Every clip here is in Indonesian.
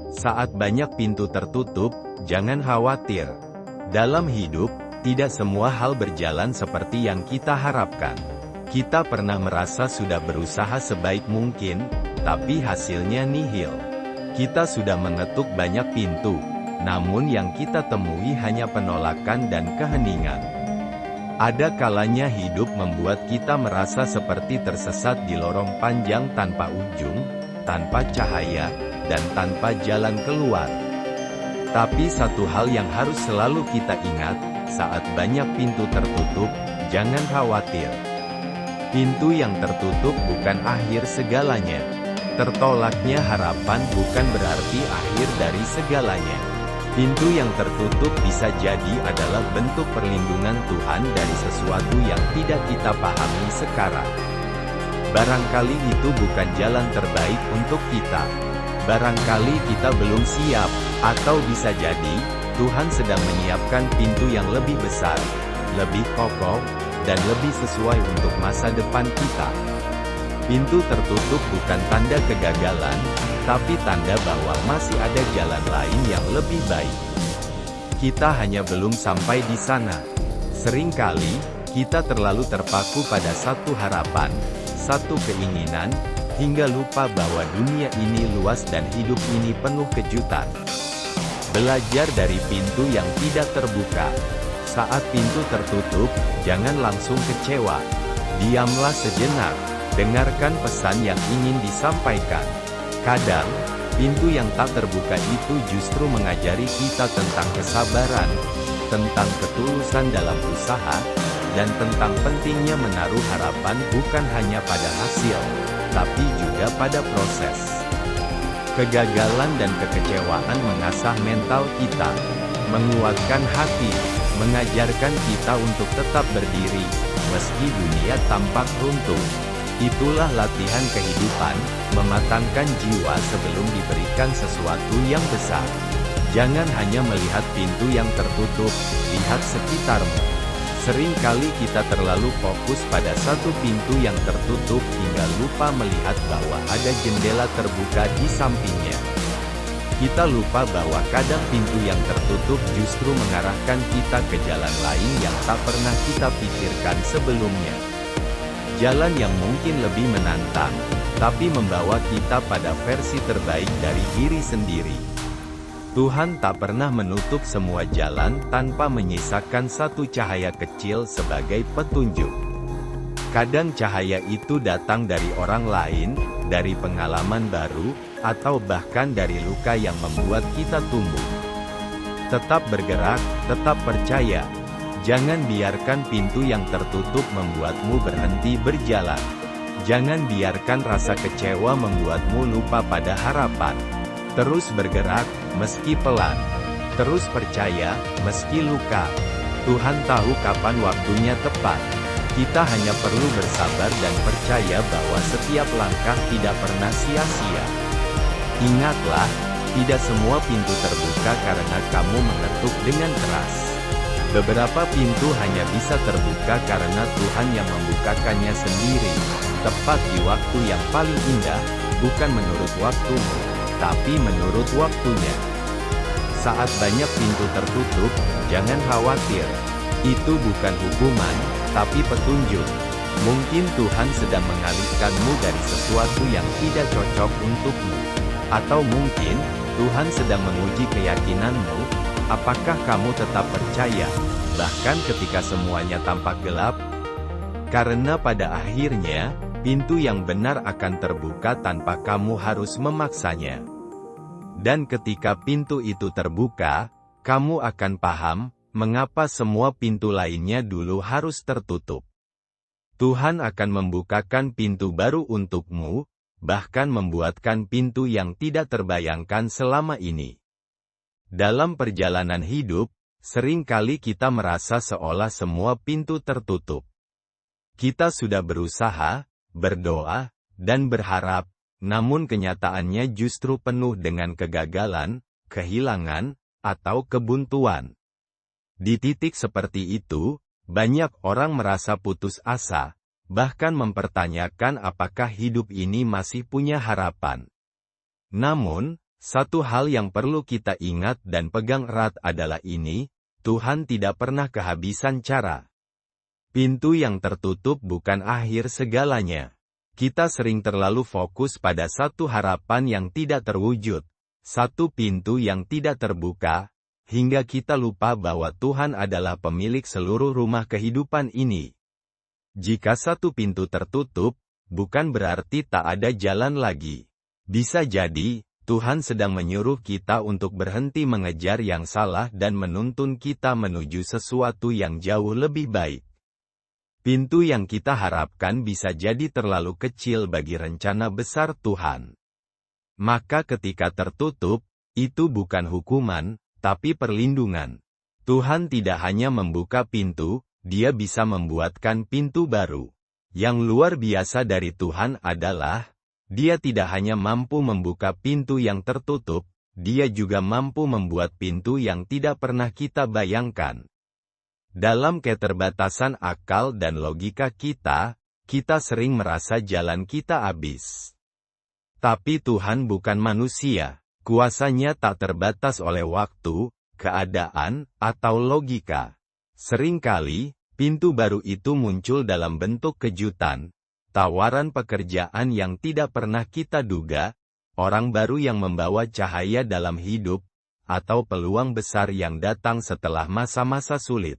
Saat banyak pintu tertutup, jangan khawatir. Dalam hidup, tidak semua hal berjalan seperti yang kita harapkan. Kita pernah merasa sudah berusaha sebaik mungkin, tapi hasilnya nihil. Kita sudah mengetuk banyak pintu, namun yang kita temui hanya penolakan dan keheningan. Ada kalanya hidup membuat kita merasa seperti tersesat di lorong panjang tanpa ujung, tanpa cahaya, dan tanpa jalan keluar. Tapi satu hal yang harus selalu kita ingat, saat banyak pintu tertutup, jangan khawatir. Pintu yang tertutup bukan akhir segalanya. Tertolaknya harapan bukan berarti akhir dari segalanya. Pintu yang tertutup bisa jadi adalah bentuk perlindungan Tuhan dari sesuatu yang tidak kita pahami sekarang. Barangkali itu bukan jalan terbaik untuk kita. Barangkali kita belum siap, atau bisa jadi, Tuhan sedang menyiapkan pintu yang lebih besar, lebih kokoh, dan lebih sesuai untuk masa depan kita. Pintu tertutup bukan tanda kegagalan, tapi tanda bahwa masih ada jalan lain yang lebih baik. Kita hanya belum sampai di sana. Seringkali, kita terlalu terpaku pada satu harapan, satu keinginan, hingga lupa bahwa dunia ini luas dan hidup ini penuh kejutan. Belajar dari pintu yang tidak terbuka. Saat pintu tertutup, jangan langsung kecewa. Diamlah sejenak. Dengarkan pesan yang ingin disampaikan. Kadang, pintu yang tak terbuka itu justru mengajari kita tentang kesabaran, tentang ketulusan dalam usaha, dan tentang pentingnya menaruh harapan bukan hanya pada hasil, tapi juga pada proses. Kegagalan dan kekecewaan mengasah mental kita, menguatkan hati, mengajarkan kita untuk tetap berdiri, meski dunia tampak runtuh. Itulah latihan kehidupan, mematangkan jiwa sebelum diberikan sesuatu yang besar. Jangan hanya melihat pintu yang tertutup, lihat sekitarmu. Seringkali kita terlalu fokus pada satu pintu yang tertutup hingga lupa melihat bahwa ada jendela terbuka di sampingnya. Kita lupa bahwa kadang pintu yang tertutup justru mengarahkan kita ke jalan lain yang tak pernah kita pikirkan sebelumnya. Jalan yang mungkin lebih menantang, tapi membawa kita pada versi terbaik dari diri sendiri. Tuhan tak pernah menutup semua jalan tanpa menyisakan satu cahaya kecil sebagai petunjuk. Kadang cahaya itu datang dari orang lain, dari pengalaman baru, atau bahkan dari luka yang membuat kita tumbuh. Tetap bergerak, tetap percaya. Jangan biarkan pintu yang tertutup membuatmu berhenti berjalan. Jangan biarkan rasa kecewa membuatmu lupa pada harapan. Terus bergerak, meski pelan. Terus percaya, meski luka. Tuhan tahu kapan waktunya tepat. Kita hanya perlu bersabar dan percaya bahwa setiap langkah tidak pernah sia-sia. Ingatlah, tidak semua pintu terbuka karena kamu mengetuk dengan keras. Beberapa pintu hanya bisa terbuka karena Tuhan yang membukakannya sendiri, tepat di waktu yang paling indah, bukan menurut waktumu, tapi menurut waktunya. Saat banyak pintu tertutup, jangan khawatir. Itu bukan hukuman, tapi petunjuk. Mungkin Tuhan sedang mengalihkanmu dari sesuatu yang tidak cocok untukmu. Atau mungkin, Tuhan sedang menguji keyakinanmu. Apakah kamu tetap percaya, bahkan ketika semuanya tampak gelap? Karena pada akhirnya, pintu yang benar akan terbuka tanpa kamu harus memaksanya. Dan ketika pintu itu terbuka, kamu akan paham, mengapa semua pintu lainnya dulu harus tertutup. Tuhan akan membukakan pintu baru untukmu, bahkan membuatkan pintu yang tidak terbayangkan selama ini. Dalam perjalanan hidup, seringkali kita merasa seolah semua pintu tertutup. Kita sudah berusaha, berdoa, dan berharap, namun kenyataannya justru penuh dengan kegagalan, kehilangan, atau kebuntuan. Di titik seperti itu, banyak orang merasa putus asa, bahkan mempertanyakan apakah hidup ini masih punya harapan. Namun, Satu hal yang perlu kita ingat dan pegang erat adalah ini, Tuhan tidak pernah kehabisan cara. Pintu yang tertutup bukan akhir segalanya. Kita sering terlalu fokus pada satu harapan yang tidak terwujud, satu pintu yang tidak terbuka, hingga kita lupa bahwa Tuhan adalah pemilik seluruh rumah kehidupan ini. Jika satu pintu tertutup, bukan berarti tak ada jalan lagi. Bisa jadi, Tuhan sedang menyuruh kita untuk berhenti mengejar yang salah dan menuntun kita menuju sesuatu yang jauh lebih baik. Pintu yang kita harapkan bisa jadi terlalu kecil bagi rencana besar Tuhan. Maka ketika tertutup, itu bukan hukuman, tapi perlindungan. Tuhan tidak hanya membuka pintu, Dia bisa membuatkan pintu baru. Yang luar biasa dari Tuhan adalah, Dia tidak hanya mampu membuka pintu yang tertutup, Dia juga mampu membuat pintu yang tidak pernah kita bayangkan. Dalam keterbatasan akal dan logika kita sering merasa jalan kita habis. Tapi Tuhan bukan manusia, kuasanya tak terbatas oleh waktu, keadaan, atau logika. Seringkali, pintu baru itu muncul dalam bentuk kejutan, tawaran pekerjaan yang tidak pernah kita duga, orang baru yang membawa cahaya dalam hidup, atau peluang besar yang datang setelah masa-masa sulit.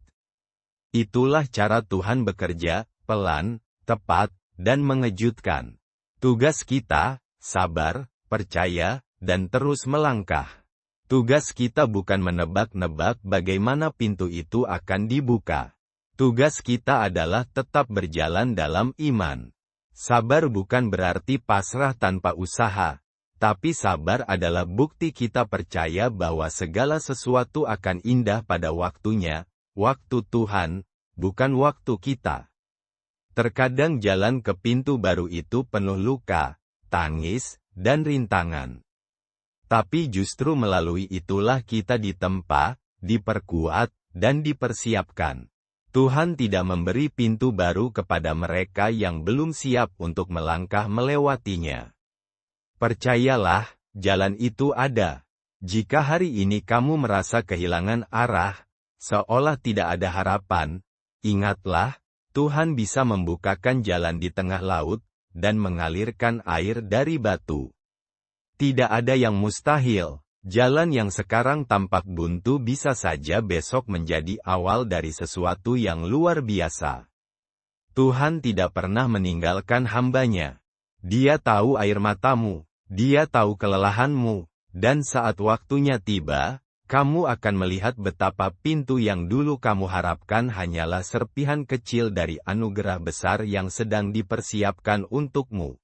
Itulah cara Tuhan bekerja, pelan, tepat, dan mengejutkan. Tugas kita, sabar, percaya, dan terus melangkah. Tugas kita bukan menebak-nebak bagaimana pintu itu akan dibuka. Tugas kita adalah tetap berjalan dalam iman. Sabar bukan berarti pasrah tanpa usaha, tapi sabar adalah bukti kita percaya bahwa segala sesuatu akan indah pada waktunya, waktu Tuhan, bukan waktu kita. Terkadang jalan ke pintu baru itu penuh luka, tangis, dan rintangan. Tapi justru melalui itulah kita ditempa, diperkuat, dan dipersiapkan. Tuhan tidak memberi pintu baru kepada mereka yang belum siap untuk melangkah melewatinya. Percayalah, jalan itu ada. Jika hari ini kamu merasa kehilangan arah, seolah tidak ada harapan, ingatlah, Tuhan bisa membukakan jalan di tengah laut, dan mengalirkan air dari batu. Tidak ada yang mustahil. Jalan yang sekarang tampak buntu bisa saja besok menjadi awal dari sesuatu yang luar biasa. Tuhan tidak pernah meninggalkan hamba-Nya. Dia tahu air matamu, Dia tahu kelelahanmu, dan saat waktunya tiba, kamu akan melihat betapa pintu yang dulu kamu harapkan hanyalah serpihan kecil dari anugerah besar yang sedang dipersiapkan untukmu.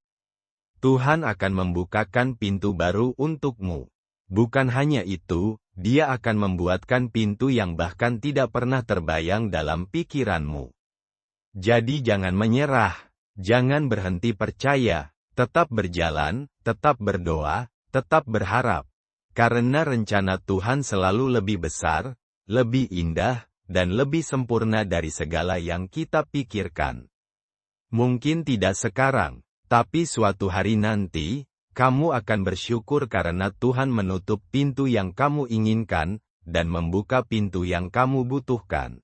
Tuhan akan membukakan pintu baru untukmu. Bukan hanya itu, Dia akan membuatkan pintu yang bahkan tidak pernah terbayang dalam pikiranmu. Jadi jangan menyerah, jangan berhenti percaya, tetap berjalan, tetap berdoa, tetap berharap. Karena rencana Tuhan selalu lebih besar, lebih indah, dan lebih sempurna dari segala yang kita pikirkan. Mungkin tidak sekarang, tapi suatu hari nanti, kamu akan bersyukur karena Tuhan menutup pintu yang kamu inginkan, dan membuka pintu yang kamu butuhkan.